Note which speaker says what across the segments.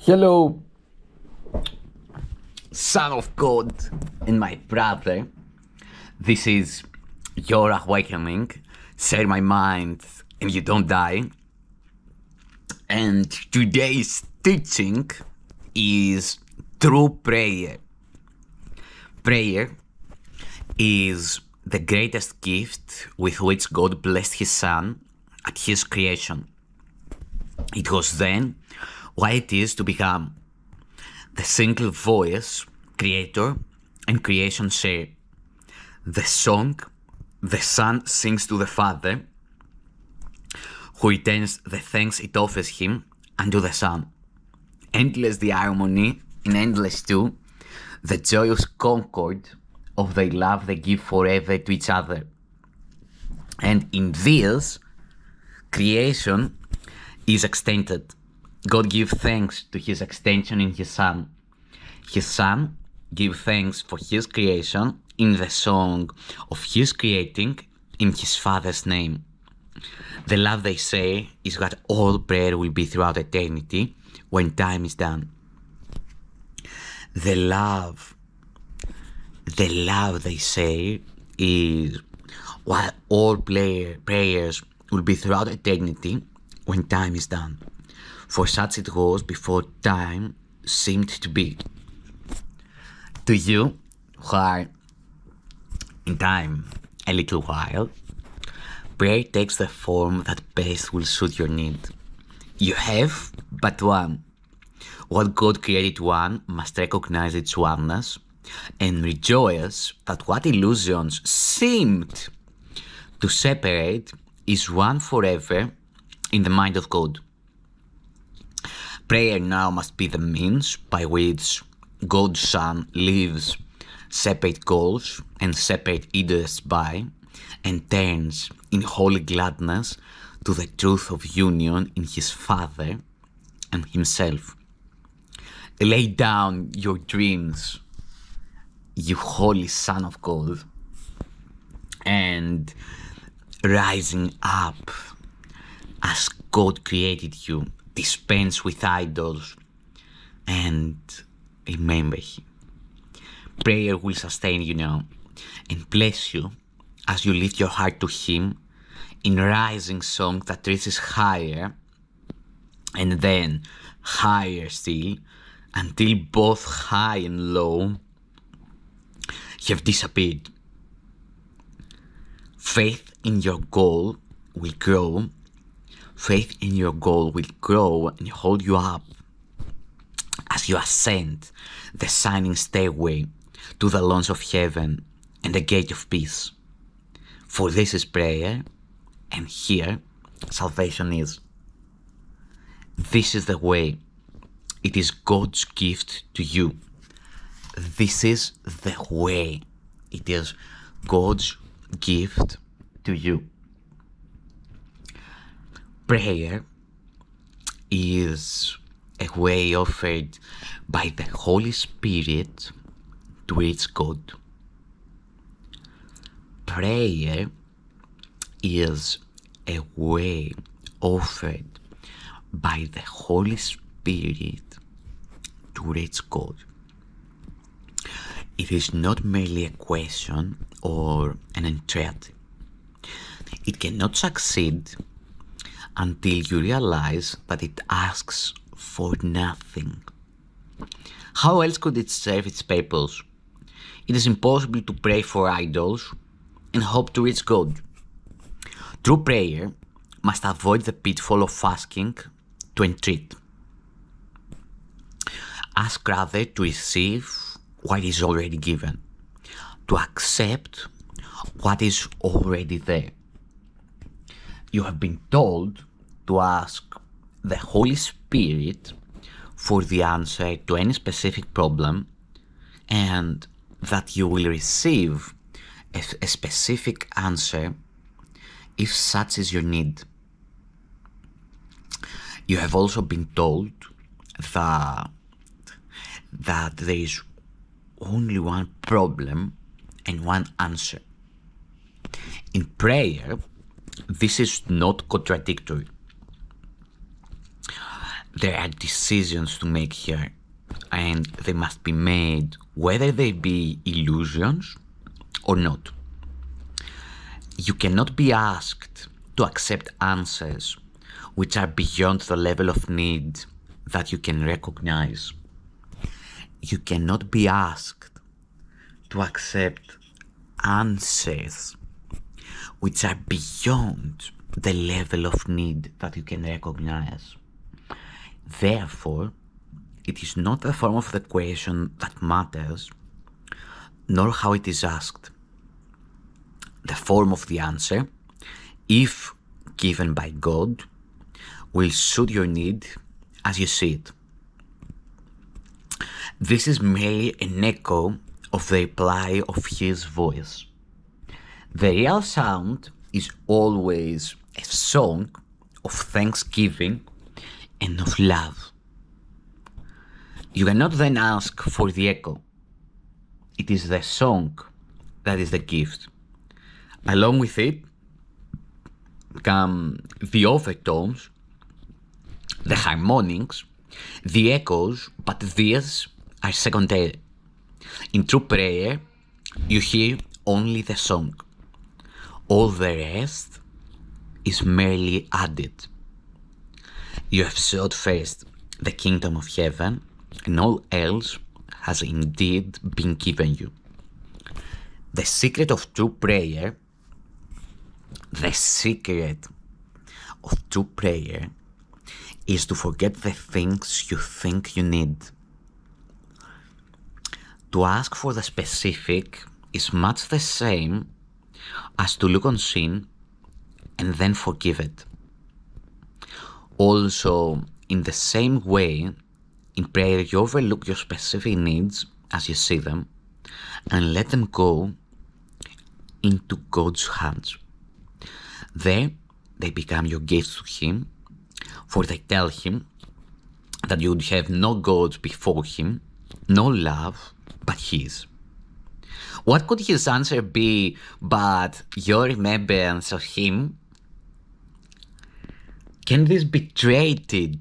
Speaker 1: Hello, Son of God and my brother. This is your awakening. Share my mind and you don't die. And today's teaching is true prayer. Prayer is the greatest gift with which God blessed His Son at His creation. It was then what it is to become the single voice creator and creation share. The song the Son sings to the Father, who returns the thanks it offers Him unto the Son. Endless the harmony and endless too the joyous concord of their love they give forever to each other. And in this, creation is extended. God gives thanks to His extension in His Son. His Son gives thanks for His creation in the song of His creating in His Father's name. The love they say is what all prayer will be throughout eternity when time is done. The love they say is what all prayers will be throughout eternity when time is done. For such it was before time seemed to be. To you who are in time a little while, prayer takes the form that best will suit your need. You have but one. What God created one must recognize its oneness and rejoice that what illusions seemed to separate is one forever in the mind of God. Prayer now must be the means by which God's Son lives separate goals and separate interests by, and turns in holy gladness to the truth of union in His Father and Himself. Lay down your dreams, you holy Son of God, and rising up as God created you, dispense with idols and remember Him. Prayer will sustain you now and bless you as you lift your heart to Him in rising song that reaches higher and then higher still until both high and low have disappeared. Faith in your goal will grow. Faith in your goal will grow and hold you up as you ascend the shining stairway to the lawns of heaven and the gate of peace. For this is prayer, and here salvation is. This is the way. It is God's gift to you. This is the way. It is God's gift to you. Prayer is a way offered by the Holy Spirit to reach God. Prayer is a way offered by the Holy Spirit to reach God. It is not merely a question or an entreaty. It cannot succeed until you realize that it asks for nothing. How else could it serve its purpose? It is impossible to pray for idols and hope to reach God. True prayer must avoid the pitfall of asking to entreat. Ask rather to receive what is already given, to accept what is already there. You have been told to ask the Holy Spirit for the answer to any specific problem, and that you will receive a specific answer if such is your need. You have also been told that there is only one problem and one answer. In prayer, this is not contradictory. There are decisions to make here, and they must be made whether they be illusions or not. You cannot be asked to accept answers which are beyond the level of need that you can recognize. You cannot be asked to accept answers which are beyond the level of need that you can recognize. Therefore, it is not the form of the question that matters, nor how it is asked. The form of the answer, if given by God, will suit your need as you see it. This is merely an echo of the reply of His voice. The real sound is always a song of thanksgiving and of love. You cannot then ask for the echo. It is the song that is the gift. Along with it come the overtones, the harmonics, the echoes, but these are secondary. In true prayer, you hear only the song. All the rest is merely added. You have sought first the kingdom of heaven, and all else has indeed been given you. The secret of true prayer, is to forget the things you think you need. To ask for the specific is much the same as to look on sin and then forgive it. Also, in the same way, in prayer you overlook your specific needs as you see them and let them go into God's hands. There, they become your gifts to Him, for they tell Him that you would have no gods before Him, no love but His. What could His answer be but your remembrance of Him? Can this be traded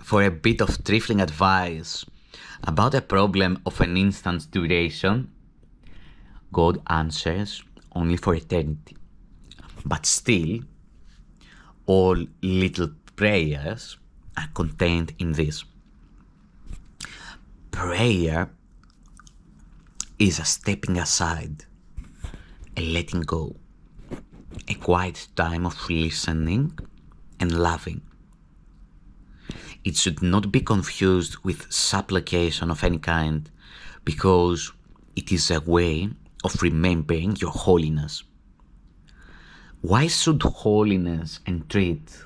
Speaker 1: for a bit of trifling advice about a problem of an instant's duration? God answers only for eternity. But still, all little prayers are contained in this. Prayer is a stepping aside, a letting go, a quiet time of listening and loving. It should not be confused with supplication of any kind, because it is a way of remembering your holiness. Why should holiness entreat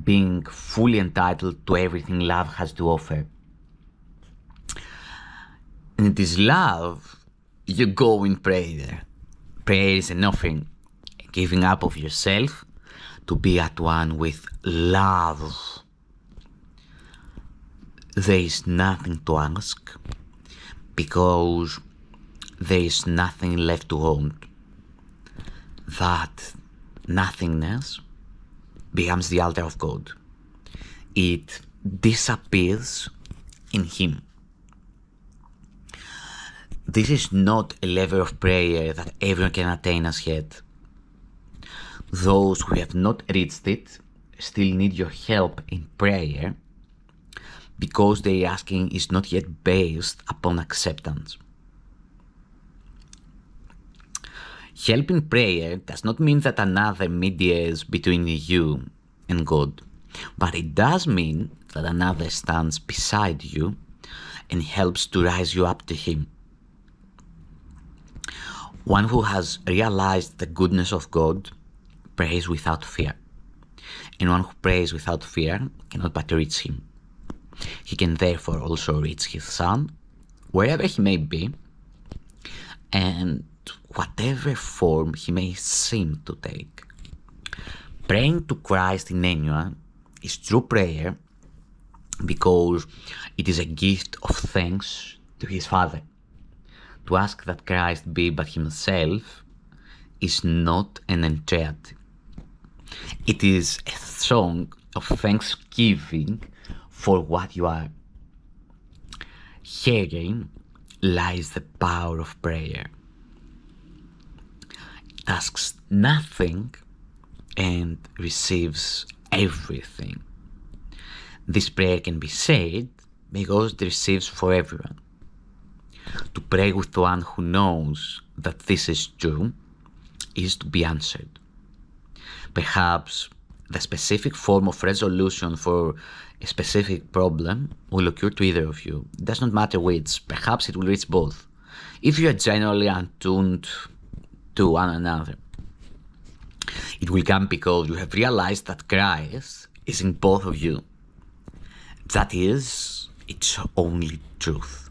Speaker 1: being fully entitled to everything love has to offer? And it is love you go in prayer. Prayer is an offering, a giving up of yourself to be at one with love. There is nothing to ask because there is nothing left to want. That nothingness becomes the altar of God. It disappears in Him. This is not a level of prayer that everyone can attain as yet. Those who have not reached it still need your help in prayer, because their asking is not yet based upon acceptance. Help in prayer does not mean that another mediates between you and God, but it does mean that another stands beside you and helps to rise you up to Him. One who has realized the goodness of God prays without fear, and one who prays without fear cannot but reach Him. He can therefore also reach His Son, wherever He may be, and whatever form He may seem to take. Praying to Christ in anyone is true prayer because it is a gift of thanks to His Father. To ask that Christ be but Himself is not an entreaty. It is a song of thanksgiving for what you are. Herein lies the power of prayer. It asks nothing and receives everything. This prayer can be said because it receives for everyone. To pray with one who knows that this is true is to be answered. Perhaps the specific form of resolution for a specific problem will occur to either of you. It does not matter which, perhaps it will reach both, if you are generally attuned to one another. It will come because you have realized that Christ is in both of you. That is its only truth.